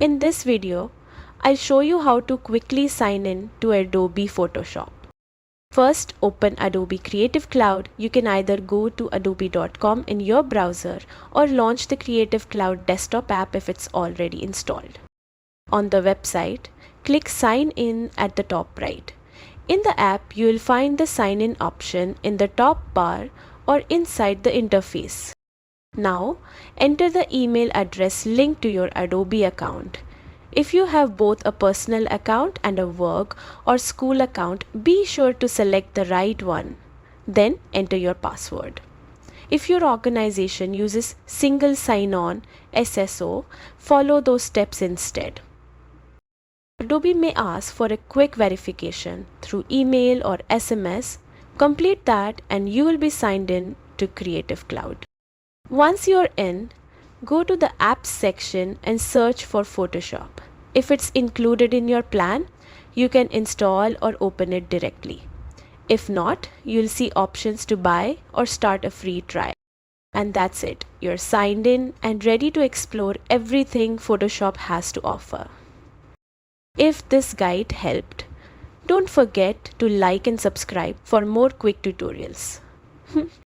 In this video, I'll show you how to quickly sign in to Adobe Photoshop. First, open Adobe Creative Cloud. You can either go to adobe.com in your browser or launch the Creative Cloud desktop app if it's already installed. On the website, click Sign In at the top right. In the app, you will find the Sign In option in the top bar or inside the interface. Now, enter the email address linked to your Adobe account. If you have both a personal account and a work or school account, be sure to select the right one. Then enter your password. If your organization uses single sign-on (SSO), follow those steps instead. Adobe may ask for a quick verification through email or SMS. Complete that and you will be signed in to Creative Cloud. Once you're in, go to the Apps section and search for Photoshop. If it's included in your plan, you can install or open it directly. If not, you'll see options to buy or start a free trial. And that's it. You're signed in and ready to explore everything Photoshop has to offer. If this guide helped, don't forget to like and subscribe for more quick tutorials.